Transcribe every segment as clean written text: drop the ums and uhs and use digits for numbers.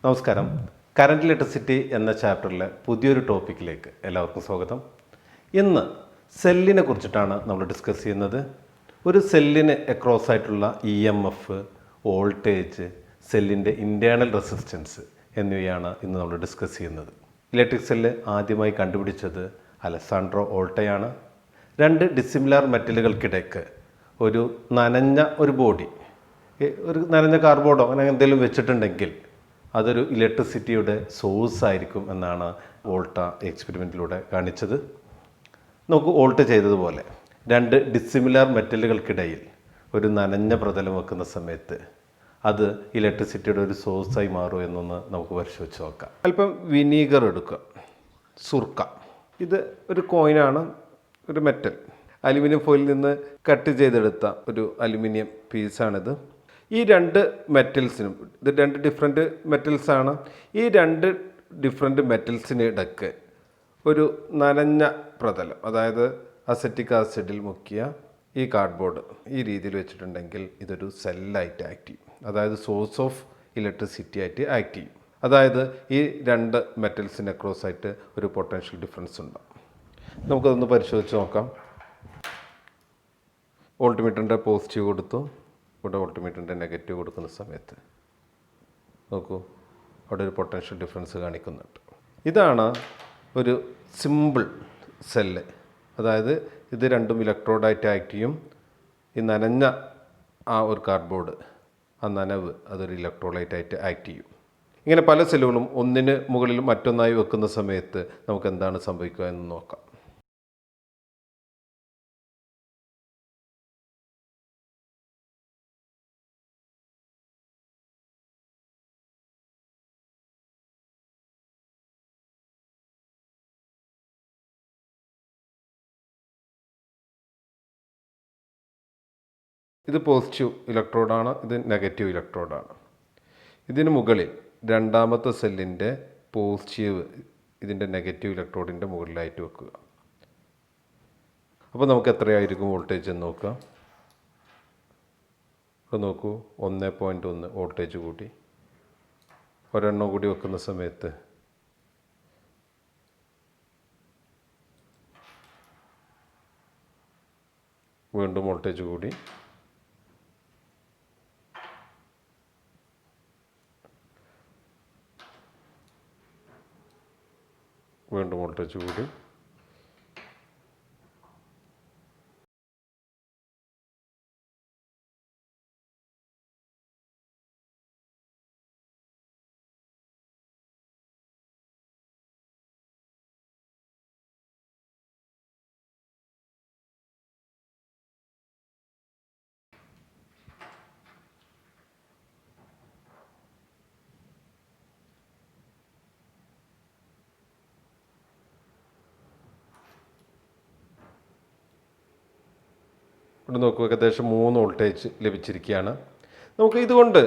നമസ്കാരം. Current electricity എന്ന ചാപ്റ്ററിലെ പുതിയൊരു ടോപ്പിക്കിലേക്ക് എല്ലാവർക്കും സ്വാഗതം. ഇന്ന് സെല്ലിനെ കുറിച്ചിട്ടാണ് നമ്മൾ ഡിസ്കസ് ചെയ്യുന്നത്. ഒരു സെല്ലിന് അക്രോസ് ആയിട്ടുള്ള EMF, വോൾട്ടേജ്, സെല്ലിൻ്റെ ഇൻറ്റേർണൽ റെസിസ്റ്റൻസ് എന്നിവയാണ് ഇന്ന് നമ്മൾ ഡിസ്കസ് ചെയ്യുന്നത്. ഇലക്ട്രിക് സെല്ല് ആദ്യമായി കണ്ടുപിടിച്ചത് അലസാൻഡ്രോ വോൾട്ടയാണ്. രണ്ട് ഡിസിമിലാർ മെറ്റലുകൾക്കിടയ്ക്ക് ഒരു നനഞ്ഞ ഒരു ബോഡി, ഒരു നനഞ്ഞ കാർബോർഡോ അങ്ങനെ എന്തെങ്കിലും വെച്ചിട്ടുണ്ടെങ്കിൽ അതൊരു ഇലക്ട്രിസിറ്റിയുടെ സോഴ്സ് ആയിരിക്കും എന്നാണ് വോൾട്ട എക്സ്പെരിമെൻറ്റിലൂടെ കാണിച്ചത്. നമുക്ക് വോൾട്ട് ചെയ്തതുപോലെ രണ്ട് ഡിസിമിലാർ മെറ്റലുകൾക്കിടയിൽ ഒരു നനഞ്ഞ പ്രതലം വെക്കുന്ന സമയത്ത് അത് ഇലക്ട്രിസിറ്റിയുടെ ഒരു സോഴ്സായി മാറും എന്നൊന്ന് നമുക്ക് പരിശോധിച്ച് നോക്കാം. അല്പം വിനീഗർ എടുക്കുക, സുർക്ക. ഇത് ഒരു കോയിനാണ്, ഒരു മെറ്റൽ അലുമിനിയം ഫോയിലിൽ നിന്ന് കട്ട് ചെയ്തെടുത്ത ഒരു അലുമിനിയം പീസാണിത്. ഈ രണ്ട് മെറ്റൽസിനും, ഇത് രണ്ട് ഡിഫറെൻറ്റ് മെറ്റൽസാണ്, ഈ രണ്ട് ഡിഫറെൻറ്റ് മെറ്റൽസിനിടയ്ക്ക് ഒരു നനഞ്ഞ പ്രതലം, അതായത് അസറ്റിക് ആസിഡിൽ മുക്കിയ ഈ കാർഡ്ബോർഡ് ഈ രീതിയിൽ വെച്ചിട്ടുണ്ടെങ്കിൽ ഇതൊരു സെല്ലായിട്ട് ആക്ട് ചെയ്യും. അതായത് സോഴ്സ് ഓഫ് ഇലക്ട്രിസിറ്റി ആയിട്ട് ആക്ട് ചെയ്യും. അതായത് ഈ രണ്ട് മെറ്റൽസിന് അക്രോസ് ആയിട്ട് ഒരു പൊട്ടൻഷ്യൽ ഡിഫറൻസ് ഉണ്ടാകും. നമുക്കതൊന്ന് പരിശോധിച്ച് നോക്കാം. വോൾട്ട്മീറ്ററിൻ്റെ പോസിറ്റീവ് കൊടുത്തു, ഇവിടെ വോൾട്ട്മീറ്ററിൻ്റെ നെഗറ്റീവ് കൊടുക്കുന്ന സമയത്ത് നോക്കൂ, അവിടെ ഒരു പൊട്ടൻഷ്യൽ ഡിഫറൻസ് കാണിക്കുന്നുണ്ട്. ഇതാണ് ഒരു സിമ്പിൾ സെല്ല്. അതായത് ഇത് രണ്ടും ഇലക്ട്രോഡായിട്ട് ആക്ട് ചെയ്യും. ഈ നനഞ്ഞ ആ ഒരു കാർഡ്ബോർഡ്, ആ നനവ് അതൊരു ഇലക്ട്രോലൈറ്റായിട്ട് ആക്ട് ചെയ്യും. ഇങ്ങനെ പല സെല്ലുകളും ഒന്നിന് മുകളിൽ മറ്റൊന്നായി വെക്കുന്ന സമയത്ത് നമുക്ക് എന്താണ് സംഭവിക്കുക എന്ന് നോക്കാം. ഇത് പോസിറ്റീവ് ഇലക്ട്രോഡാണ്, ഇത് നെഗറ്റീവ് ഇലക്ട്രോഡാണ്. ഇതിന് മുകളിൽ രണ്ടാമത്തെ സെല്ലിൻ്റെ പോസിറ്റീവ് ഇതിൻ്റെ നെഗറ്റീവ് ഇലക്ട്രോഡിൻ്റെ മുകളിലായിട്ട് വെക്കുക. അപ്പോൾ നമുക്ക് എത്രയായിരിക്കും വോൾട്ടേജ് എന്ന് നോക്കുക. അപ്പോൾ നോക്കൂ, 1.1 വോൾട്ടേജ് കൂടി. ഒരെണ്ണം കൂടി വെക്കുന്ന സമയത്ത് വീണ്ടും വോൾട്ടേജ് കൂടി. വീണ്ടും വോൾട്ടേജ് കൂടി. ഇവിടെ നോക്കുക, ഏകദേശം 3 വോൾട്ടേജ് ലഭിച്ചിരിക്കുകയാണ്. നമുക്ക് ഇതുകൊണ്ട്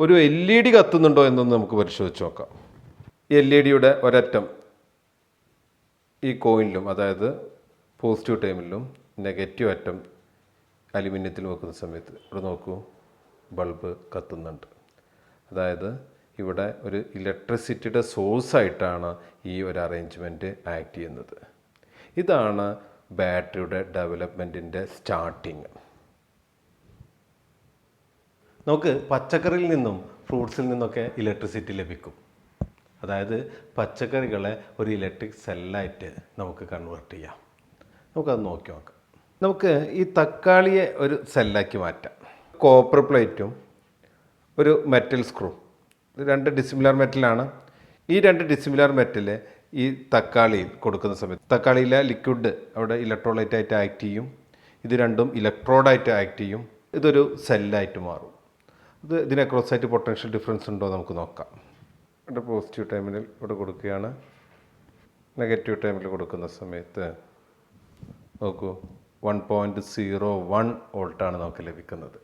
ഒരു LED കത്തുന്നുണ്ടോ എന്നൊന്ന് നമുക്ക് പരിശോധിച്ച് നോക്കാം. ഈ LED ഒരറ്റം ഈ കോയിനിലും, അതായത് പോസിറ്റീവ് ടൈമിലും നെഗറ്റീവ് അറ്റം അലുമിനിയത്തിൽ വെക്കുന്ന സമയത്ത് ഇവിടെ നോക്കൂ, ബൾബ് കത്തുന്നുണ്ട്. അതായത് ഇവിടെ ഒരു ഇലക്ട്രിസിറ്റിയുടെ സോഴ്സായിട്ടാണ് ഈ ഒരു അറേഞ്ച്മെൻറ്റ് ആക്ട് ചെയ്യുന്നത്. ഇതാണ് ബാറ്ററിയുടെ ഡെവലപ്മെൻറ്റിൻ്റെ സ്റ്റാർട്ടിങ്. നമുക്ക് പച്ചക്കറിയിൽ നിന്നും ഫ്രൂട്ട്സിൽ നിന്നൊക്കെ ഇലക്ട്രിസിറ്റി ലഭിക്കും. അതായത് പച്ചക്കറികളെ ഒരു ഇലക്ട്രിക് സെല്ലായിട്ട് നമുക്ക് കൺവേർട്ട് ചെയ്യാം. നമുക്കത് നോക്കി നോക്കാം. നമുക്ക് ഈ തക്കാളിയെ ഒരു സെല്ലാക്കി മാറ്റാം. കോപ്പർ പ്ലേറ്റും ഒരു മെറ്റൽ സ്ക്രൂ, രണ്ട് ഡിസിമിലാർ മെറ്റലാണ്. ഈ രണ്ട് ഡിസിമിലാർ മെറ്റൽ ഈ തക്കാളിയിൽ കൊടുക്കുന്ന സമയത്ത് തക്കാളിയിലെ ലിക്വിഡ് അവിടെ ഇലക്ട്രോലൈറ്റായിട്ട് ആക്ട് ചെയ്യും. ഇത് രണ്ടും ഇലക്ട്രോഡായിട്ട് ആക്ട് ചെയ്യും. ഇതൊരു സെല്ലായിട്ട് മാറും. ഇതിന് അക്രോസ് ആയിട്ട് പൊട്ടൻഷ്യൽ ഡിഫറൻസ് ഉണ്ടോ നമുക്ക് നോക്കാം. ഇവിടെ പോസിറ്റീവ് ടൈമിൽ ഇവിടെ കൊടുക്കുകയാണ്. നെഗറ്റീവ് ടൈമിൽ കൊടുക്കുന്ന സമയത്ത് നോക്കൂ, 1.01 വോൾട്ടാണ് നമുക്ക് ലഭിക്കുന്നത്.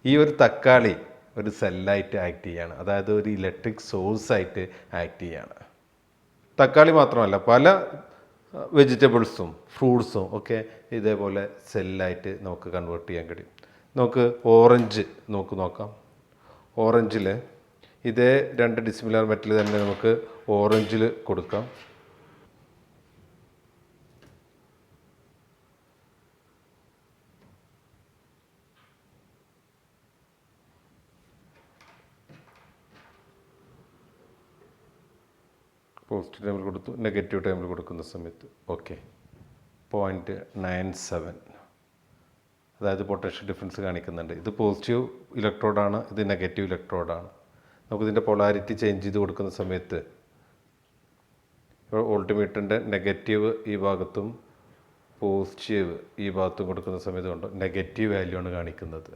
ഈ ഒരു തക്കാളി ഒരു സെല്ലായിട്ട് ആക്ട് ചെയ്യുകയാണ്, അതായത് ഒരു ഇലക്ട്രിക് സോഴ്സായിട്ട് ആക്ട് ചെയ്യുകയാണ്. തക്കാളി മാത്രമല്ല, പല വെജിറ്റബിൾസും ഫ്രൂട്ട്സും ഒക്കെ ഇതേപോലെ സെല്ലായിട്ട് നമുക്ക് കൺവേർട്ട് ചെയ്യാൻ കഴിയും. നമുക്ക് ഓറഞ്ച് നോക്കാം. ഓറഞ്ചിൽ ഇതേ 2 ഡിസിമിലർ മെറ്റൽ തന്നെ നമുക്ക് ഓറഞ്ചിൽ കൊടുക്കാം. പോസിറ്റീവ് ടൈമിൽ കൊടുത്തു, നെഗറ്റീവ് ടൈമിൽ കൊടുക്കുന്ന സമയത്ത് ഓക്കെ 0.97, അതായത് പൊട്ടൻഷ്യൽ ഡിഫറൻസ് കാണിക്കുന്നുണ്ട്. ഇത് പോസിറ്റീവ് ഇലക്ട്രോഡാണ്, ഇത് നെഗറ്റീവ് ഇലക്ട്രോഡാണ്. നമുക്കിതിൻ്റെ പൊളാരിറ്റി ചേഞ്ച് ചെയ്ത് കൊടുക്കുന്ന സമയത്ത് വോൾട്ട്മീറ്ററിൻ്റെ നെഗറ്റീവ് ഈ ഭാഗത്തും പോസിറ്റീവ് ഈ ഭാഗത്തും കൊടുക്കുന്ന സമയത്ത് കൊണ്ട് നെഗറ്റീവ് വാല്യൂ ആണ് കാണിക്കുന്നത്.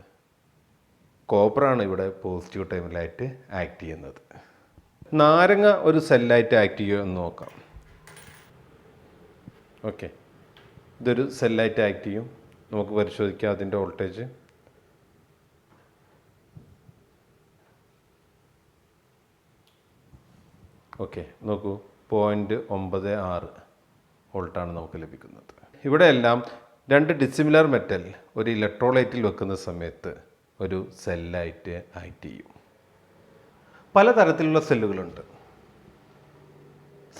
കോപ്പറാണ് ഇവിടെ പോസിറ്റീവ് ടൈമിലായിട്ട് ആക്ട് ചെയ്യുന്നത്. നാരങ്ങ ഒരു സെല്ലായിട്ട് ആക്ട് ചെയ്യുമോ എന്ന് നോക്കാം. ഓക്കെ, ഇതൊരു സെല്ലായിട്ട് ആക്ട് ചെയ്യും. നമുക്ക് പരിശോധിക്കാം അതിൻ്റെ വോൾട്ടേജ്. ഓക്കെ, നോക്കൂ 0.96 വോൾട്ടാണ് നമുക്ക് ലഭിക്കുന്നത്. ഇവിടെയെല്ലാം 2 ഡിസിമിലർ മെറ്റൽ ഒരു ഇലക്ട്രോലൈറ്റിൽ വെക്കുന്ന സമയത്ത് ഒരു സെല്ലായിട്ട് ആക്ട് ചെയ്യും. പലതരത്തിലുള്ള സെല്ലുകളുണ്ട്.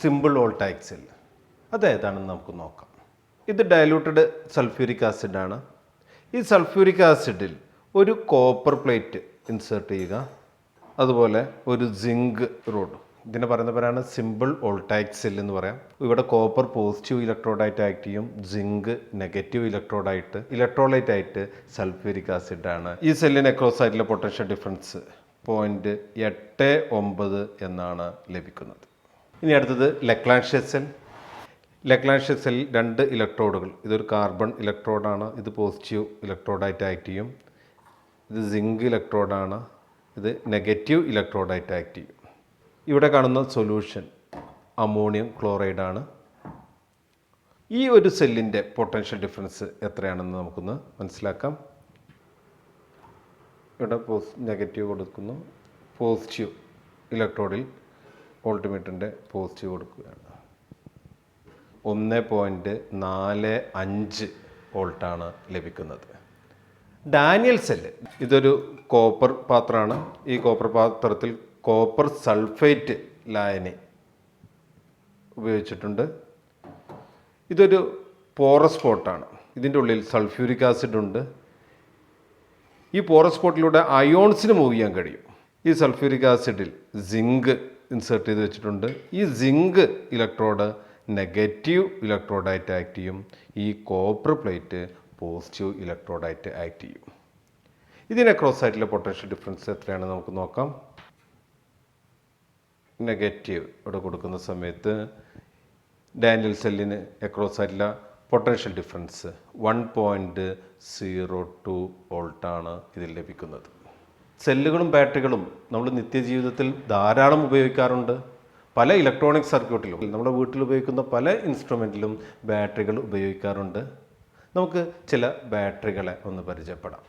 സിമ്പിൾ വോൾട്ടായിക് സെൽ അതേതാണെന്ന് നമുക്ക് നോക്കാം. ഇത് ഡയലൂട്ടഡ് സൾഫ്യൂരിക് ആസിഡാണ്. ഈ സൾഫ്യൂരിക് ആസിഡിൽ ഒരു കോപ്പർ പ്ലേറ്റ് ഇൻസേർട്ട് ചെയ്യുക, അതുപോലെ ഒരു സിങ്ക് റോഡ്. ഇതിനെ പറയുന്ന പേരാണ് സിമ്പിൾ വോൾട്ടായിക് സെൽ എന്ന് പറയാം. ഇവിടെ കോപ്പർ പോസിറ്റീവ് ഇലക്ട്രോഡായിട്ട് ആക്ട് ചെയ്യും, സിങ്ക് നെഗറ്റീവ് ഇലക്ട്രോഡായിട്ട്, ഇലക്ട്രോലൈറ്റ് ആയിട്ട് സൾഫ്യൂരിക് ആസിഡാണ്. ഈ സെല്ലിന് അക്രോസ് ആയിട്ടുള്ള പൊട്ടൻഷ്യൽ ഡിഫറൻസ് 0.89 എന്നാണ് ലഭിക്കുന്നത്. ഇനി അടുത്തത് ലെക്ലാൻഷ്യ സെൽ. ലെക്ലാൻഷ്യ സെൽ 2 ഇലക്ട്രോഡുകൾ. ഇതൊരു കാർബൺ ഇലക്ട്രോഡാണ്, ഇത് പോസിറ്റീവ് ഇലക്ട്രോഡായിട്ട് ആക്ട് ചെയ്യും. ഇത് സിങ്ക് ഇലക്ട്രോഡാണ്, ഇത് നെഗറ്റീവ് ഇലക്ട്രോഡായിട്ട് ആക്ട് ചെയ്യും. ഇവിടെ കാണുന്ന സൊല്യൂഷൻ അമോണിയം ക്ലോറൈഡാണ്. ഈ ഒരു സെല്ലിൻ്റെ പൊട്ടൻഷ്യൽ ഡിഫറൻസ് എത്രയാണെന്ന് നമുക്കൊന്ന് മനസ്സിലാക്കാം. ഇവിടെ നെഗറ്റീവ് കൊടുക്കുന്നു, പോസിറ്റീവ് ഇലക്ട്രോഡിൽ വോൾട്ട്മീറ്ററിൻ്റെ പോസിറ്റീവ് കൊടുക്കുകയാണ്. 1.45 വോൾട്ടാണ് ലഭിക്കുന്നത്. ഡാനിയൽ സെല്ല് ഇതൊരു കോപ്പർ പാത്രമാണ്. ഈ കോപ്പർ പാത്രത്തിൽ കോപ്പർ സൾഫേറ്റ് ലായനി ഉപയോഗിച്ചിട്ടുണ്ട്. ഇതൊരു പോറസ് സ്പോട്ടാണ്. ഇതിൻ്റെ ഉള്ളിൽ സൾഫ്യൂരിക് ആസിഡ് ഉണ്ട്. ഈ പോറസ് സ്പോട്ടിലൂടെ അയോൺസിന് മൂവ് ചെയ്യാൻ കഴിയും. ഈ സൾഫ്യൂരിക് ആസിഡിൽ സിങ്ക് ഇൻസേർട്ട് ചെയ്ത് വെച്ചിട്ടുണ്ട്. ഈ സിങ്ക് ഇലക്ട്രോഡ് നെഗറ്റീവ് ഇലക്ട്രോഡായിട്ട് ആക്ട് ചെയ്യും. ഈ കോപ്പർ പ്ലേറ്റ് പോസിറ്റീവ് ഇലക്ട്രോഡായിട്ട് ആക്ട് ചെയ്യും. ഇതിന് അക്രോസ് ആയിട്ടുള്ള പൊട്ടൻഷ്യൽ ഡിഫറൻസ് എത്രയാണെന്ന് നമുക്ക് നോക്കാം. നെഗറ്റീവ് ഇവിടെ കൊടുക്കുന്ന സമയത്ത് ഡാനിയൽ സെല്ലിന് അക്രോസ് ആയിട്ടുള്ള പൊട്ടൻഷ്യൽ ഡിഫറൻസ് 1.02 വോൾട്ടാണ് ഇതിൽ ലഭിക്കുന്നത്. സെല്ലുകളും ബാറ്ററികളും നമ്മൾ നിത്യജീവിതത്തിൽ ധാരാളം ഉപയോഗിക്കാറുണ്ട്. പല ഇലക്ട്രോണിക് സർക്യൂട്ടിലും നമ്മുടെ വീട്ടിൽ ഉപയോഗിക്കുന്ന പല ഇൻസ്ട്രുമെൻറ്റിലും ബാറ്ററികൾ ഉപയോഗിക്കാറുണ്ട്. നമുക്ക് ചില ബാറ്ററികളെ ഒന്ന് പരിചയപ്പെടാം.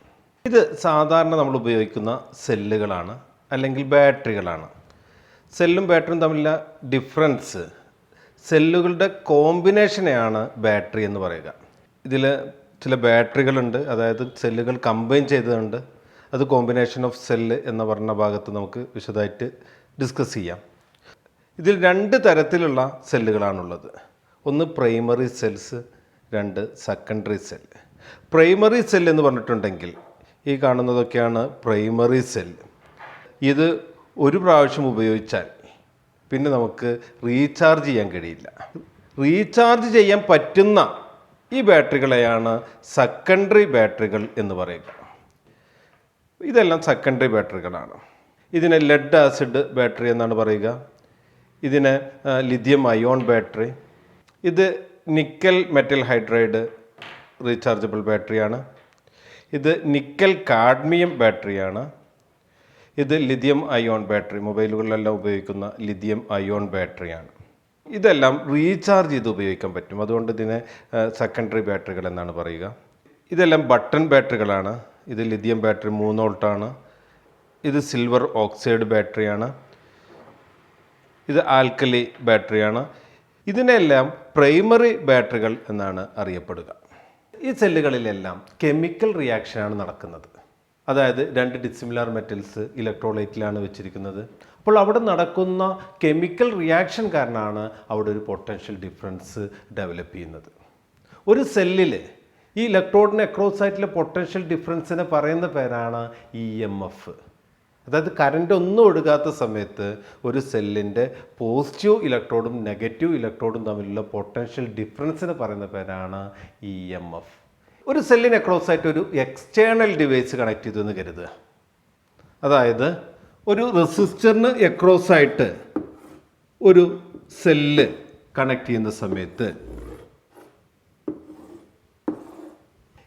ഇത് സാധാരണ നമ്മൾ ഉപയോഗിക്കുന്ന സെല്ലുകളാണ് അല്ലെങ്കിൽ ബാറ്ററികളാണ്. സെല്ലും ബാറ്ററിയും തമ്മിലുള്ള ഡിഫറൻസ് സെല്ലുകളുടെ കോമ്പിനേഷനെയാണ് ബാറ്ററി എന്ന് പറയുക. ഇതിൽ ചില ബാറ്ററികളുണ്ട്, അതായത് സെല്ലുകൾ കമ്പൈൻ ചെയ്തതുണ്ട്. അത് കോമ്പിനേഷൻ ഓഫ് സെല്ല് എന്ന പറഞ്ഞ ഭാഗത്ത് നമുക്ക് വിശദമായിട്ട് ഡിസ്കസ് ചെയ്യാം. ഇതിൽ 2 തരത്തിലുള്ള സെല്ലുകളാണുള്ളത്. ഒന്ന് primary cells, 2 secondary cell. Primary cell എന്ന് പറഞ്ഞിട്ടുണ്ടെങ്കിൽ ഈ കാണുന്നതൊക്കെയാണ് പ്രൈമറി സെൽ. ഇത് ഒരു പ്രാവശ്യം ഉപയോഗിച്ചാൽ പിന്നെ നമുക്ക് റീചാർജ് ചെയ്യാൻ കഴിയില്ല. റീചാർജ് ചെയ്യാൻ പറ്റുന്ന ഈ ബാറ്ററികളെയാണ് സെക്കൻഡറി ബാറ്ററികൾ എന്ന് പറയുക. ഇതെല്ലാം സെക്കൻഡറി ബാറ്ററികളാണ്. ഇതിനെ ലെഡ് ആസിഡ് ബാറ്ററി എന്നാണ് പറയുക. ഇതിന് ലിഥിയം അയോൺ ബാറ്ററി. ഇത് നിക്കൽ മെറ്റൽ ഹൈഡ്രൈഡ് റീചാർജബിൾ ബാറ്ററിയാണ്. ഇത് നിക്കൽ കാഡ്മിയം ബാറ്ററിയാണ്. ഇത് ലിഥിയം അയോൺ ബാറ്ററി, മൊബൈലുകളിലെല്ലാം ഉപയോഗിക്കുന്ന ലിഥിയം അയോൺ ബാറ്ററിയാണ്. ഇതെല്ലാം റീചാർജ് ചെയ്ത് ഉപയോഗിക്കാൻ പറ്റും. അതുകൊണ്ട് ഇതിനെ സെക്കൻഡറി ബാറ്ററികൾ എന്നാണ് പറയുക. ഇതെല്ലാം ബട്ടൺ ബാറ്ററികളാണ്. ഇത് ലിഥിയം ബാറ്ററി 3 വോൾട്ടാണ്. ഇത് സിൽവർ ഓക്സൈഡ് ബാറ്ററിയാണ്. ഇത് ആൽക്കലി ബാറ്ററിയാണ്. ഇതിനെല്ലാം പ്രൈമറി ബാറ്ററികൾ എന്നാണ് അറിയപ്പെടുക. ഈ സെല്ലുകളിലെല്ലാം കെമിക്കൽ റിയാക്ഷനാണ് നടക്കുന്നത്. അതായത് 2 ഡിസിമിലാർ മെറ്റൽസ് ഇലക്ട്രോലൈറ്റിലാണ് വെച്ചിരിക്കുന്നത്. അപ്പോൾ അവിടെ നടക്കുന്ന കെമിക്കൽ റിയാക്ഷൻ കാരണമാണ് അവിടെ ഒരു പൊട്ടൻഷ്യൽ ഡിഫറൻസ് ഡെവലപ്പ് ചെയ്യുന്നത്. ഒരു സെല്ലിൽ ഈ ഇലക്ട്രോഡിന് അക്രോസ് ആയിട്ടുള്ള പൊട്ടൻഷ്യൽ ഡിഫറൻസിനെ പറയുന്ന പേരാണ് EMF. അതായത് കറണ്ട് ഒന്നും ഒഴുകാത്ത സമയത്ത് ഒരു സെല്ലിൻ്റെ പോസിറ്റീവ് ഇലക്ട്രോഡും നെഗറ്റീവ് ഇലക്ട്രോഡും തമ്മിലുള്ള പൊട്ടൻഷ്യൽ ഡിഫറൻസിന് പറയുന്ന പേരാണ് EMF. ഒരു സെല്ലിന് അക്രോസ് ആയിട്ട് ഒരു എക്സ്റ്റേണൽ ഡിവൈസ് കണക്ട് ചെയ്തു എന്ന് കരുതുക. അതായത് ഒരു റെസിസ്റ്ററിന് അക്രോസ് ആയിട്ട് ഒരു സെല്ല് കണക്ട് ചെയ്യുന്ന സമയത്ത്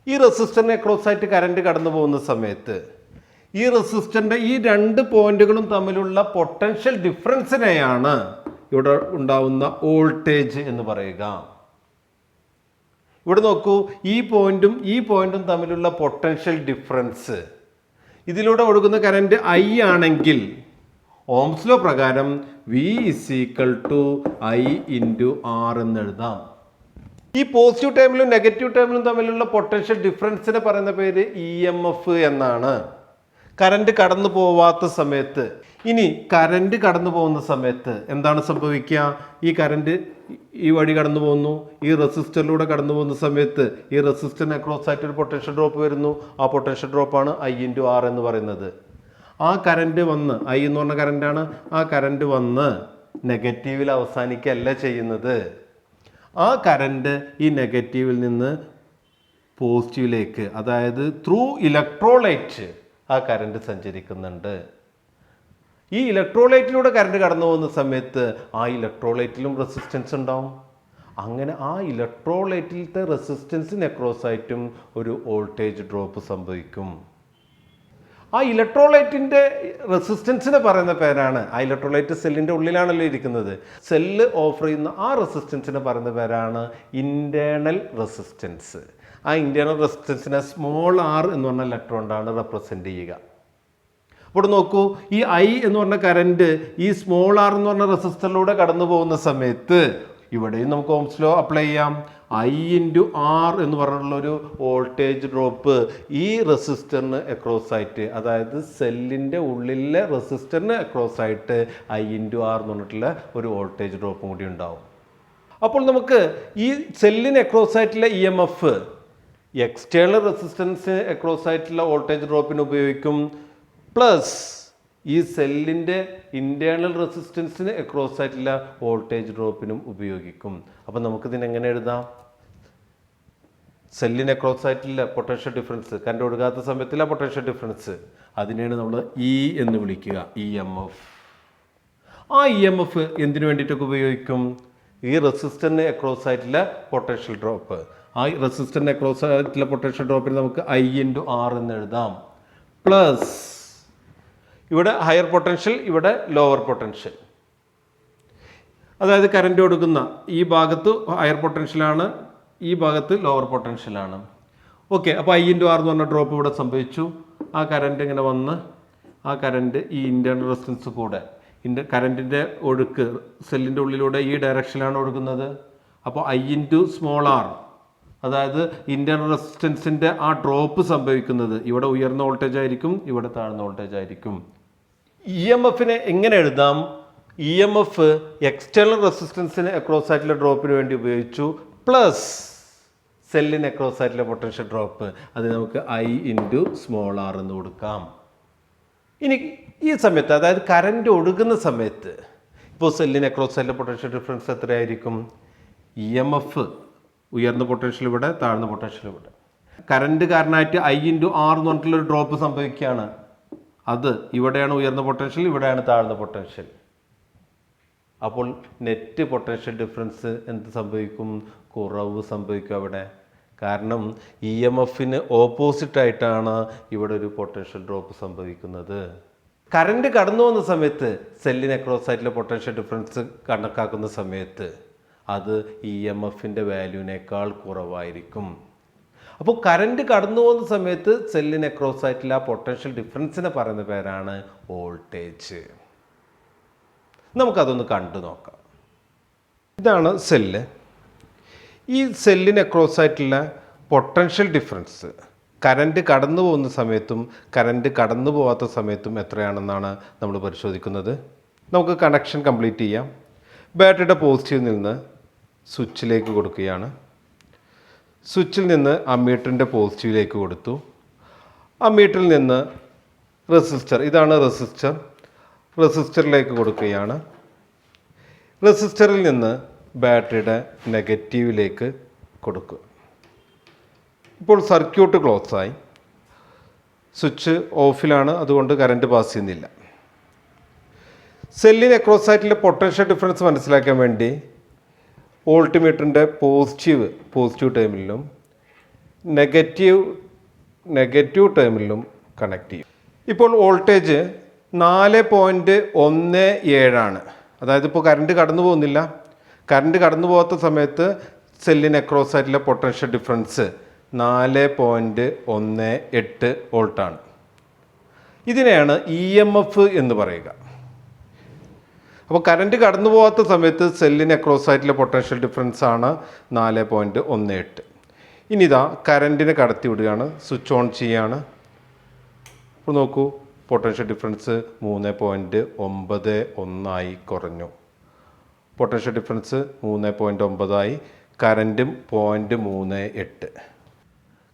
ഈ റെസിസ്റ്ററിന് അക്രോസ് ആയിട്ട് കറണ്ട് കടന്നു പോകുന്ന സമയത്ത് ഈ റെസിസ്റ്ററിൻ്റെ ഈ 2 പോയിന്റുകളും തമ്മിലുള്ള പൊട്ടൻഷ്യൽ ഡിഫറൻസിനെയാണ് ഇവിടെ ഉണ്ടാവുന്ന വോൾട്ടേജ് എന്ന് പറയുക. ഇവിടെ നോക്കൂ, ഈ പോയിന്റും തമ്മിലുള്ള പൊട്ടൻഷ്യൽ ഡിഫറൻസ്, ഇതിലൂടെ ഒഴുകുന്ന കറണ്ട് I ആണെങ്കിൽ ഓംസ് ലോ പ്രകാരം V = I × R എന്ന് എഴുതാം. ഈ പോസിറ്റീവ് ടേമിലും നെഗറ്റീവ് ടേമിലും തമ്മിലുള്ള പൊട്ടൻഷ്യൽ ഡിഫറൻസിനെ പറയുന്ന പേര് EMF എന്നാണ്. കറണ്ട് കടന്നു പോവാത്ത സമയത്ത്, ഇനി കറണ്ട് കടന്നു പോകുന്ന സമയത്ത് എന്താണ് സംഭവിക്കുക? ഈ കറണ്ട് ഈ വഴി കടന്നു പോകുന്നു, ഈ റെസിസ്റ്ററിലൂടെ കടന്നു പോകുന്ന സമയത്ത് ഈ റെസിസ്റ്ററിന് അക്രോസ് ആയിട്ട് ഒരു പൊട്ടൻഷ്യൽ ഡ്രോപ്പ് വരുന്നു. ആ പൊട്ടൻഷ്യൽ ഡ്രോപ്പാണ് I × R എന്ന് പറയുന്നത്. ആ കറണ്ട് വന്ന്, I എന്ന് പറഞ്ഞ കറണ്ടാണ്, ആ കറണ്ട് വന്ന് നെഗറ്റീവിൽ അവസാനിക്കുകയല്ല ചെയ്യുന്നത്. ആ കറണ്ട് ഈ നെഗറ്റീവിൽ നിന്ന് പോസിറ്റീവിലേക്ക്, അതായത് ത്രൂ ഇലക്ട്രോലൈറ്റ് ആ കറണ്ട് സഞ്ചരിക്കുന്നുണ്ട്. ഈ ഇലക്ട്രോലൈറ്റിലൂടെ കറണ്ട് കടന്നു പോകുന്ന സമയത്ത് ആ ഇലക്ട്രോലൈറ്റിലും റെസിസ്റ്റൻസ് ഉണ്ടാവും. അങ്ങനെ ആ ഇലക്ട്രോലൈറ്റിലത്തെ റെസിസ്റ്റൻസിന് അക്രോസ് ആയിട്ടും ഒരു വോൾട്ടേജ് ഡ്രോപ്പ് സംഭവിക്കും. ആ ഇലക്ട്രോലൈറ്റിൻ്റെ റെസിസ്റ്റൻസിനെ പറയുന്ന പേരാണ്, ആ ഇലക്ട്രോലൈറ്റ് സെല്ലിൻ്റെ ഉള്ളിലാണല്ലോ ഇരിക്കുന്നത്, സെല്ല് ഓഫർ ചെയ്യുന്ന ആ റെസിസ്റ്റൻസിനെ പറയുന്ന പേരാണ് ഇൻറ്റേർണൽ റെസിസ്റ്റൻസ്. ആ ഇൻറ്റേർണൽ റെസിസ്റ്റൻസിനെ സ്മോൾ r എന്ന് പറഞ്ഞ ലെറ്റർ കൊണ്ടാണ് റെപ്രസെൻ്റ് ചെയ്യുക. അപ്പോൾ നോക്കൂ, ഈ I എന്ന് പറഞ്ഞ കറണ്ട് ഈ സ്മോൾ r എന്ന് പറഞ്ഞ റെസിസ്റ്ററിലൂടെ കടന്നു പോകുന്ന സമയത്ത് ഇവിടെയും നമുക്ക് ഓംസ് ലോ അപ്ലൈ ചെയ്യാം. I × R എന്ന് പറഞ്ഞിട്ടുള്ളൊരു വോൾട്ടേജ് ഡ്രോപ്പ് ഈ റെസിസ്റ്ററിന് അക്രോസ് ആയിട്ട്, അതായത് സെല്ലിൻ്റെ ഉള്ളിലെ റെസിസ്റ്ററിന് അക്രോസ് ആയിട്ട് I × R എന്ന് പറഞ്ഞിട്ടുള്ള ഒരു വോൾട്ടേജ് ഡ്രോപ്പും കൂടി ഉണ്ടാവും. അപ്പോൾ നമുക്ക് ഈ സെല്ലിന് അക്രോസ് ആയിട്ടുള്ള EMF എക്സ്റ്റേണൽ റെസിസ്റ്റൻസ് അക്രോസ് ആയിട്ടുള്ള വോൾട്ടേജ് ഡ്രോപ്പിന് ഉപയോഗിക്കും, പ്ലസ് ഈ സെല്ലിൻ്റെ ഇൻറ്റേർണൽ റെസിസ്റ്റൻസിന് അക്രോസ് ആയിട്ടുള്ള വോൾട്ടേജ് ഡ്രോപ്പിനും ഉപയോഗിക്കും. അപ്പം നമുക്കിതിനെ എങ്ങനെ എഴുതാം? സെല്ലിന് അക്രോസ് ആയിട്ടുള്ള പൊട്ടൻഷ്യൽ ഡിഫറൻസ്, കറണ്ട് ഒഴുകാത്ത സമയത്തുള്ള പൊട്ടൻഷ്യൽ ഡിഫറൻസ്, അതിനെയാണ് നമ്മൾ E എന്ന് വിളിക്കുക, EMF. ആ EMF എന്തിനു വേണ്ടിയിട്ടൊക്കെ ഉപയോഗിക്കും? ഈ റെസിസ്റ്ററിന് അക്രോസ് ആയിട്ടുള്ള പൊട്ടൻഷ്യൽ ഡ്രോപ്പ്, ആ റെസിസ്റ്ററിന് അക്രോസ് ആയിട്ടുള്ള പൊട്ടൻഷ്യൽ ഡ്രോപ്പിന് നമുക്ക് I × R എന്ന് എഴുതാം. പ്ലസ് ഇവിടെ ഹയർ പൊട്ടൻഷ്യൽ, ഇവിടെ ലോവർ പൊട്ടൻഷ്യൽ. അതായത് കറണ്ട് കൊടുക്കുന്ന ഈ ഭാഗത്ത് ഹയർ പൊട്ടൻഷ്യലാണ്, ഈ ഭാഗത്ത് ലോവർ പൊട്ടൻഷ്യലാണ്. ഓക്കെ, അപ്പോൾ I × R എന്ന് പറഞ്ഞ ഡ്രോപ്പ് ഇവിടെ സംഭവിച്ചു. ആ കറണ്ട് ഇങ്ങനെ വന്ന് ആ കറണ്ട് ഈ ഇൻറ്റേർണൽ റെസിസ്റ്റൻസ് കൂടെ, കറണ്ടിൻ്റെ ഒഴുക്ക് സെല്ലിൻ്റെ ഉള്ളിലൂടെ ഈ ഡയറക്ഷനിലാണ് ഒഴുകുന്നത്. അപ്പോൾ I × r, അതായത് ഇൻറ്റേർണൽ റെസിസ്റ്റൻസിൻ്റെ ആ ഡ്രോപ്പ് സംഭവിക്കുന്നത് ഇവിടെ ഉയർന്ന വോൾട്ടേജ് ആയിരിക്കും, ഇവിടെ താഴ്ന്ന വോൾട്ടേജ് ആയിരിക്കും. EMFനെ എങ്ങനെ എഴുതാം? EMF എക്സ്റ്റേണൽ റെസിസ്റ്റൻസിന് അക്രോസ് ആയിട്ടുള്ള ഡ്രോപ്പിന് വേണ്ടി ഉപയോഗിച്ചു, പ്ലസ് സെല്ലിന് അക്രോസ് ആയിട്ടുള്ള പൊട്ടൻഷ്യൽ ഡ്രോപ്പ്, അത് നമുക്ക് I × r എന്ന് കൊടുക്കാം. ഇനി ഈ സമയത്ത്, അതായത് കറണ്ട് ഒഴുകുന്ന സമയത്ത്, ഇപ്പോൾ സെല്ലിന് അക്രോസ് ആയിട്ടുള്ള പൊട്ടൻഷ്യൽ ഡിഫറൻസ് എത്രയായിരിക്കും? EMF ഉയർന്ന പൊട്ടൻഷ്യൽ ഇവിടെ, താഴ്ന്ന പൊട്ടൻഷ്യൽ ഇവിടെ. കറണ്ട് കാരണമായിട്ട് I × R എന്ന് പറഞ്ഞിട്ടുള്ളൊരു ഡ്രോപ്പ് സംഭവിക്കുകയാണ്. അത് ഇവിടെയാണ് ഉയർന്ന പൊട്ടൻഷ്യൽ, ഇവിടെയാണ് താഴ്ന്ന പൊട്ടൻഷ്യൽ. അപ്പോൾ നെറ്റ് പൊട്ടൻഷ്യൽ ഡിഫറൻസ് എന്ത് സംഭവിക്കും? കുറവ് സംഭവിക്കും അവിടെ. കാരണം EMFന് ഓപ്പോസിറ്റായിട്ടാണ് ഇവിടെ ഒരു പൊട്ടൻഷ്യൽ ഡ്രോപ്പ് സംഭവിക്കുന്നത്. കറണ്ട് കടന്നു പോകുന്ന സമയത്ത് സെല്ലിന് അക്രോസ് ആയിട്ടുള്ള പൊട്ടൻഷ്യൽ ഡിഫറൻസ് കണക്കാക്കുന്ന സമയത്ത് അത് EMFൻ്റെ വാല്യൂവിനേക്കാൾ കുറവായിരിക്കും. അപ്പോൾ കറണ്ട് കടന്നു പോകുന്ന സമയത്ത് സെല്ലിന് അക്രോസ് ആയിട്ടുള്ള പൊട്ടൻഷ്യൽ ഡിഫറൻസിനെ പറയുന്ന പേരാണ് വോൾട്ടേജ്. നമുക്കതൊന്ന് കണ്ടു നോക്കാം. ഇതാണ് സെല്ല്. ഈ സെല്ലിന് അക്രോസ് ആയിട്ടുള്ള പൊട്ടൻഷ്യൽ ഡിഫറൻസ് കറണ്ട് കടന്നു പോകുന്ന സമയത്തും കറണ്ട് കടന്നു പോകാത്ത സമയത്തും എത്രയാണെന്നാണ് നമ്മൾ പരിശോധിക്കുന്നത്. നമുക്ക് കണക്ഷൻ കംപ്ലീറ്റ് ചെയ്യാം. ബാറ്ററിയുടെ പോസിറ്റീവിൽ നിന്ന് സ്വിച്ചിലേക്ക് കൊടുക്കുകയാണ്. സ്വിച്ചിൽ നിന്ന് അമ്മീറ്ററിൻ്റെ പോസിറ്റീവിലേക്ക് കൊടുത്തു. അമ്മീറ്ററിൽ നിന്ന് റെസിസ്റ്റർ, ഇതാണ് റെസിസ്റ്റർ, റെസിസ്റ്ററിലേക്ക് കൊടുക്കുകയാണ്. റെസിസ്റ്ററിൽ നിന്ന് ബാറ്ററിയുടെ നെഗറ്റീവിലേക്ക് കൊടുക്കുക. ഇപ്പോൾ സർക്യൂട്ട് ക്ലോസ് ആയി. സ്വിച്ച് ഓഫിലാണ്, അതുകൊണ്ട് കറണ്ട് പാസ് ചെയ്യുന്നില്ല. സെല്ലിന് അക്രോസ് ആയിട്ടുള്ള പൊട്ടൻഷ്യൽ ഡിഫറൻസ് മനസ്സിലാക്കാൻ വേണ്ടി വോൾട്ട്മീറ്ററിൻ്റെ പോസിറ്റീവ് ടേമിലും നെഗറ്റീവ് ടേമിലും കണക്ട് ചെയ്യും. ഇപ്പോൾ വോൾട്ടേജ് 4.17 അതായത് ഇപ്പോൾ കറണ്ട് കടന്നു പോകുന്നില്ല. കറണ്ട് കടന്നു പോകാത്ത സമയത്ത് സെല്ലിന് അക്രോസ് ആയിട്ടുള്ള പൊട്ടൻഷ്യൽ ഡിഫറൻസ് 4.18 വോൾട്ടാണ്. ഇതിനെയാണ് EMF എന്ന് പറയുക. അപ്പോൾ കറണ്ട് കടന്നു പോകാത്ത സമയത്ത് സെല്ലിന് അക്രോസ് ആയിട്ടുള്ള പൊട്ടൻഷ്യൽ ഡിഫറൻസ് ആണ് 4.18. ഇനി ഇതാ കറണ്ടിനെ കടത്തി വിടുകയാണ്, സ്വിച്ച് ഓൺ ചെയ്യുകയാണ്. അപ്പോൾ നോക്കൂ, പൊട്ടൻഷ്യൽ ഡിഫറൻസ് 3.91 കുറഞ്ഞു. Potential difference 3.9 കറൻറ്റും 0.38.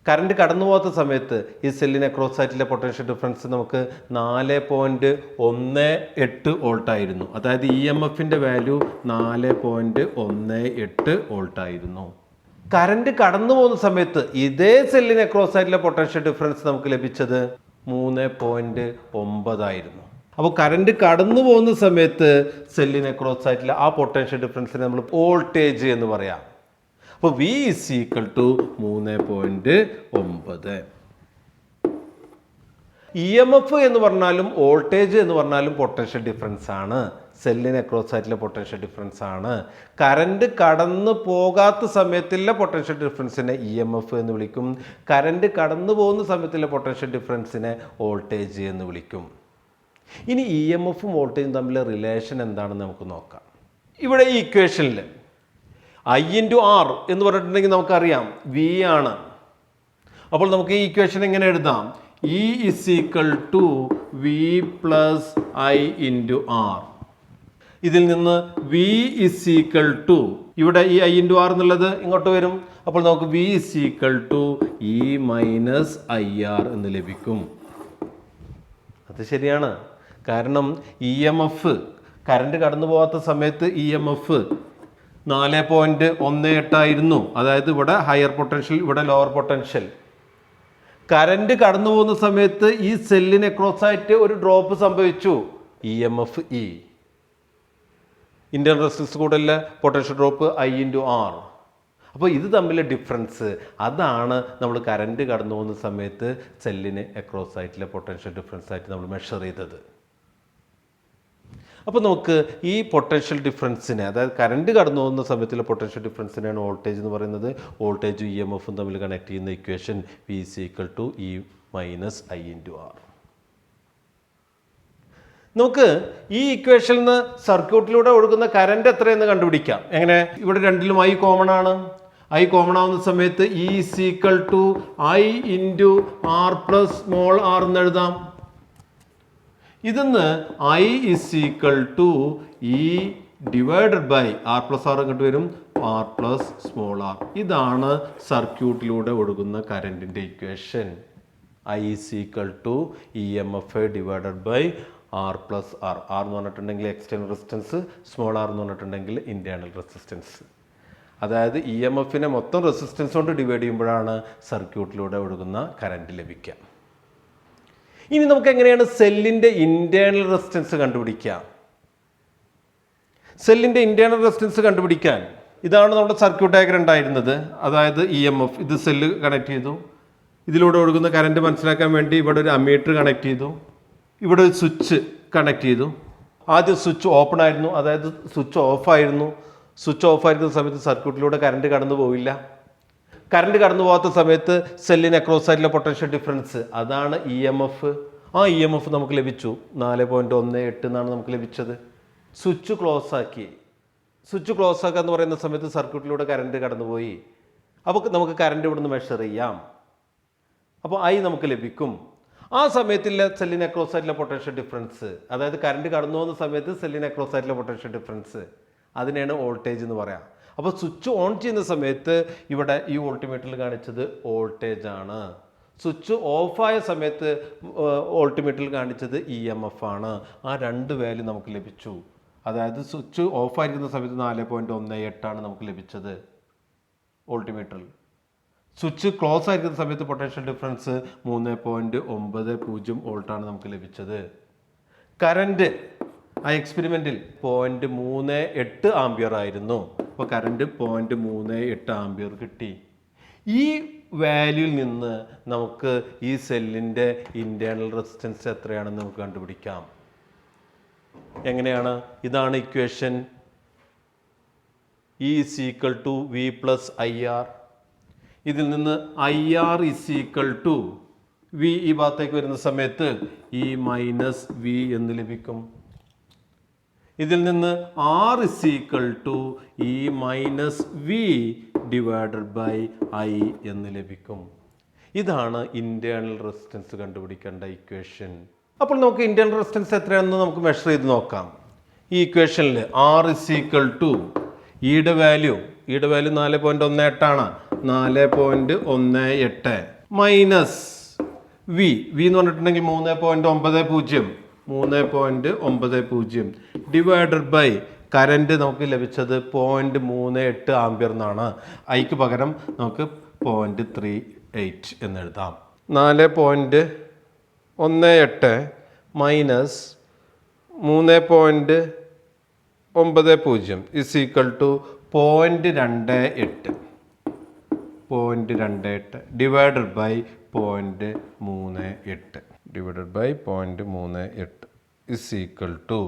കറണ്ട് കടന്നു പോകാത്ത സമയത്ത് ഈ സെല്ലിന് അക്രോസ് ആയിട്ടുള്ള പൊട്ടൻഷ്യൽ ഡിഫറൻസ് നമുക്ക് 4.18 വോൾട്ടായിരുന്നു. അതായത് EMFൻ്റെ വാല്യൂ 4.18 വോൾട്ടായിരുന്നു. കറണ്ട് കടന്നു പോകുന്ന സമയത്ത് ഇതേ സെല്ലിന് അക്രോസ് ആയിട്ടുള്ള പൊട്ടൻഷ്യൽ ഡിഫറൻസ് നമുക്ക് ലഭിച്ചത് 3.9 ആയിരുന്നു. അപ്പോൾ കറണ്ട് കടന്നു പോകുന്ന സമയത്ത് സെല്ലിന് അക്രോസ് ആയിട്ടുള്ള ആ പൊട്ടൻഷ്യൽ ഡിഫറൻസിനെ നമ്മൾ വോൾട്ടേജ് എന്ന് പറയാം. അപ്പോൾ V = 3.9. EMF എന്ന് പറഞ്ഞാലും വോൾട്ടേജ് എന്ന് പറഞ്ഞാലും പൊട്ടൻഷ്യൽ ഡിഫറൻസ് ആണ്. സെല്ലിന് അക്രോസ് ആയിട്ടുള്ള പൊട്ടൻഷ്യൽ ഡിഫറൻസ് ആണ്. കറണ്ട് കടന്നു പോകാത്ത സമയത്തുള്ള പൊട്ടൻഷ്യൽ ഡിഫറൻസിനെ EMF എന്ന് വിളിക്കും. കറണ്ട് കടന്നു പോകുന്ന സമയത്തുള്ള പൊട്ടൻഷ്യൽ ഡിഫറൻസിനെ വോൾട്ടേജ് എന്ന് വിളിക്കും. ഇനി EMFും വോൾട്ടേജും തമ്മിലെ റിലേഷൻ എന്താണെന്ന് നമുക്ക് നോക്കാം. ഇവിടെ ഈ ഇക്വേഷനിൽ I/R എന്ന് പറഞ്ഞിട്ടുണ്ടെങ്കിൽ നമുക്കറിയാം V ആണ്. അപ്പോൾ നമുക്ക് ഈ ഇക്വേഷൻ എങ്ങനെ എഴുതാം? E = V + I/R. ഇതിൽ നിന്ന് V = ഇവിടെ ഈ I/R എന്നുള്ളത് ഇങ്ങോട്ട് വരും. അപ്പോൾ നമുക്ക് V = E - IR എന്ന് ലഭിക്കും. അത് ശരിയാണ്. കാരണം EMF കറണ്ട് കടന്നു പോകാത്ത സമയത്ത് EMF 4.18 ആയിരുന്നു. അതായത് ഇവിടെ ഹയർ പൊട്ടൻഷ്യൽ, ഇവിടെ ലോവർ പൊട്ടൻഷ്യൽ. കറണ്ട് കടന്നു പോകുന്ന സമയത്ത് ഈ സെല്ലിന് അക്രോസ് ആയിട്ട് ഒരു ഡ്രോപ്പ് സംഭവിച്ചു, EMF E. ഇന്റേണൽ റെസിസ്റ്റൻസ് കൂടെയുള്ള പൊട്ടൻഷ്യൽ ഡ്രോപ്പ് I/R. അപ്പോൾ ഇത് തമ്മിലെ ഡിഫറൻസ്, അതാണ് നമ്മൾ കറണ്ട് കടന്നു പോകുന്ന സമയത്ത് സെല്ലിന് അക്രോസ് ആയിട്ടുള്ള പൊട്ടൻഷ്യൽ ഡിഫറൻസ് ആയിട്ട് നമ്മൾ മെഷർ ചെയ്തത്. അപ്പോൾ നമുക്ക് ഈ പൊട്ടൻഷ്യൽ ഡിഫറൻസിനെ, അതായത് കറണ്ട് കടന്നു പോകുന്ന സമയത്തുള്ള പൊട്ടൻഷ്യൽ ഡിഫറൻസിനെയാണ് വോൾട്ടേജ് എന്ന് പറയുന്നത്. വോൾട്ടേജും EMFും തമ്മിൽ കണക്ട് ചെയ്യുന്ന ഇക്വേഷൻ V = E - I/R. നമുക്ക് ഈ ഇക്വേഷനിൽ നിന്ന് സർക്യൂട്ടിലൂടെ ഒഴുകുന്ന കറണ്ട് എത്രയെന്ന് കണ്ടുപിടിക്കാം. എങ്ങനെ? ഇവിടെ രണ്ടിലും I കോമൺ ആണ്. I കോമൺ ആവുന്ന സമയത്ത് E = I/R + സ്മോൾ r എന്ന് എഴുതാം. ഇതിന്ന് I = E / R + R ഇങ്ങോട്ട് വരും, R + സ്മോൾ r. ഇതാണ് സർക്യൂട്ടിലൂടെ ഒഴുകുന്ന കറണ്ടിൻ്റെ equation. I = EMF / R + R. R എന്ന് പറഞ്ഞിട്ടുണ്ടെങ്കിൽ എക്സ്റ്റേണൽ റെസിസ്റ്റൻസ്, സ്മോൾ r എന്ന് പറഞ്ഞിട്ടുണ്ടെങ്കിൽ ഇൻറ്റേർണൽ റെസിസ്റ്റൻസ്. അതായത് EMFനെ മൊത്തം റെസിസ്റ്റൻസ് കൊണ്ട് ഡിവൈഡ് ചെയ്യുമ്പോഴാണ് സർക്യൂട്ടിലൂടെ ഒഴുകുന്ന കറണ്ട് ലഭിക്കുക. ഇനി നമുക്ക് എങ്ങനെയാണ് സെല്ലിൻ്റെ ഇൻറ്റേർണൽ റെസിസ്റ്റൻസ് കണ്ടുപിടിക്കുക? സെല്ലിൻ്റെ ഇൻറ്റേർണൽ റെസിസ്റ്റൻസ് കണ്ടുപിടിക്കാൻ ഇതാണ് നമ്മുടെ സർക്യൂട്ട് ഡയഗ്രം ഉണ്ടായിരുന്നത്. അതായത് EMF, ഇത് സെല്ല് കണക്ട് ചെയ്തു. ഇതിലൂടെ ഒഴുകുന്ന കറണ്ട് മനസ്സിലാക്കാൻ വേണ്ടി ഇവിടെ ഒരു അമ്മീറ്റർ കണക്ട് ചെയ്തു. ഇവിടെ ഒരു സ്വിച്ച് കണക്ട് ചെയ്തു. ആദ്യം സ്വിച്ച് ഓപ്പൺ ആയിരുന്നു, അതായത് സ്വിച്ച് ഓഫായിരുന്നു. സ്വിച്ച് ഓഫായിരിക്കുന്ന സമയത്ത് സർക്യൂട്ടിലൂടെ കറണ്ട് കടന്നു പോവില്ല. കറണ്ട് കടന്നു പോകാത്ത സമയത്ത് സെല്ലിന് അക്രോസ് ആയിട്ടുള്ള പൊട്ടൻഷ്യൽ ഡിഫറൻസ്, അതാണ് EMF. ആ EMF നമുക്ക് ലഭിച്ചു 4.18 എന്നാണ് നമുക്ക് ലഭിച്ചത്. സ്വിച്ച് ക്ലോസ് ആക്കി. സ്വിച്ച് ക്ലോസ് ആക്കുക എന്ന് പറയുന്ന സമയത്ത് സർക്യൂട്ടിലൂടെ കറണ്ട് കടന്നുപോയി. അപ്പോൾ നമുക്ക് കറണ്ട് ഇവിടുന്ന് മെഷർ ചെയ്യാം. അപ്പോൾ ഐ നമുക്ക് ലഭിക്കും. ആ സമയത്തുള്ള സെല്ലിന് അക്രോസ് ആയിട്ടുള്ള പൊട്ടൻഷ്യൽ ഡിഫറൻസ്, അതായത് കറണ്ട് കടന്നു പോകുന്ന സമയത്ത് സെല്ലിന് അക്രോസ് ആയിട്ടുള്ള പൊട്ടൻഷ്യൽ ഡിഫറൻസ്, അതിനെയാണ് വോൾട്ടേജ് എന്ന് പറയാം. അപ്പോൾ സ്വിച്ച് ഓൺ ചെയ്യുന്ന സമയത്ത് ഇവിടെ ഈ വോൾട്ട്മീറ്ററിൽ കാണിച്ചത് വോൾട്ടേജ് ആണ്. സ്വിച്ച് ഓഫായ സമയത്ത് വോൾട്ട്മീറ്ററിൽ കാണിച്ചത് EMF ആണ്. ആ രണ്ട് വാല്യൂ നമുക്ക് ലഭിച്ചു. അതായത് സ്വിച്ച് ഓഫായിരിക്കുന്ന സമയത്ത് 4.18 ആണ് നമുക്ക് ലഭിച്ചത് വോൾട്ട്മീറ്ററിൽ. സ്വിച്ച് ക്ലോസ് ആയിരിക്കുന്ന സമയത്ത് പൊട്ടൻഷ്യൽ ഡിഫറൻസ് 3.90 വോൾട്ടാണ് നമുക്ക് ലഭിച്ചത്. കറണ്ട് ആ എക്സ്പെരിമെൻറ്റിൽ 0.38 ആംപിയർ ആയിരുന്നു. അപ്പോൾ കറണ്ട് 0.38 ആംപിയർ കിട്ടി. ഈ വാല്യൂയിൽ നിന്ന് നമുക്ക് ഈ സെല്ലിൻ്റെ ഇൻറ്റേർണൽ റെസിസ്റ്റൻസ് എത്രയാണെന്ന് നമുക്ക് കണ്ടുപിടിക്കാം. എങ്ങനെയാണ്? ഇതാണ് ഇക്വേഷൻ. E = V + IR. ഇതിൽ നിന്ന് IR = V, ഈ ഭാഗത്തേക്ക് വരുന്ന സമയത്ത് E - V എന്ന് ലഭിക്കും. ഇതിൽ നിന്ന് R = E - V / I എന്ന് ലഭിക്കും. ഇതാണ് ഇൻറ്റേർണൽ റെസിസ്റ്റൻസ് കണ്ടുപിടിക്കേണ്ട ഇക്വേഷൻ. അപ്പോൾ നമുക്ക് ഇൻറ്റേർണൽ റെസിസ്റ്റൻസ് എത്രയാണെന്ന് നമുക്ക് മെഷർ ചെയ്ത് നോക്കാം. ഈ ഇക്വേഷനിൽ R = ഈയുടെ വാല്യൂ 4.18 ആണ്. 4.18 മൈനസ് V എന്ന് പറഞ്ഞിട്ടുണ്ടെങ്കിൽ 3.90 ഡിവൈഡഡ് ബൈ കറണ്ട് നമുക്ക് ലഭിച്ചത് 0.38 ആംപിയർ എന്നാണ്. ഐക്ക് പകരം നമുക്ക് 0.38 എന്ന് എഴുതാം. 4.18 മൈനസ് 3.90 0.28 ഡിവൈഡഡ് ബൈ 0.38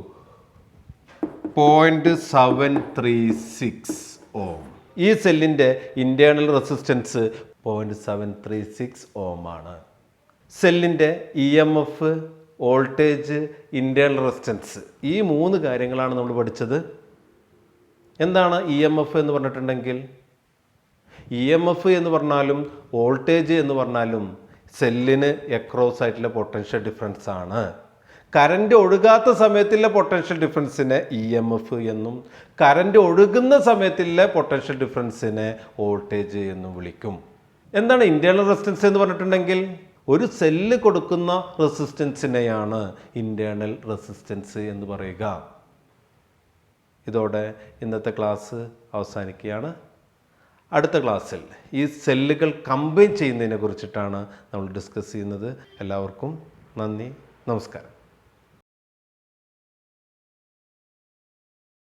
0.736 ഓം. ഈ സെല്ലിൻ്റെ ഇൻറ്റേർണൽ റെസിസ്റ്റൻസ് 0.736 ഓം ആണ്. സെല്ലിൻ്റെ EMF, വോൾട്ടേജ്, ഇൻറ്റേർണൽ റെസിസ്റ്റൻസ്, ഈ 3 കാര്യങ്ങളാണ് നമ്മൾ പഠിച്ചത്. എന്താണ് EMF എന്ന് പറഞ്ഞിട്ടുണ്ടെങ്കിൽ? EMF എന്ന് പറഞ്ഞാലും വോൾട്ടേജ് എന്ന് പറഞ്ഞാലും സെല്ലിന് അക്രോസ് ആയിട്ടുള്ള പൊട്ടൻഷ്യൽ ഡിഫറൻസ് ആണ്. കറണ്ട് ഒഴുകാത്ത സമയത്തുള്ള പൊട്ടൻഷ്യൽ ഡിഫറൻസിനെ EMF എന്നും കറണ്ട് ഒഴുകുന്ന സമയത്തുള്ള പൊട്ടൻഷ്യൽ ഡിഫറൻസിനെ വോൾട്ടേജ് എന്നും വിളിക്കും. എന്താണ് ഇൻറ്റേർണൽ റെസിസ്റ്റൻസ് എന്ന് പറഞ്ഞിട്ടുണ്ടെങ്കിൽ? ഒരു സെല്ല് കൊടുക്കുന്ന റെസിസ്റ്റൻസിനെയാണ് ഇൻറ്റേർണൽ റെസിസ്റ്റൻസ് എന്ന് പറയുക. ഇതോടെ ഇന്നത്തെ ക്ലാസ് അവസാനിക്കുകയാണ്. അടുത്ത ക്ലാസ്സിൽ ഈ സെല്ലുകൾ കമ്പൈൻ ചെയ്യുന്നതിനെ കുറിച്ചിട്ടാണ് നമ്മൾ ഡിസ്കസ് ചെയ്യുന്നത്. എല്ലാവർക്കും നന്ദി, നമസ്കാരം.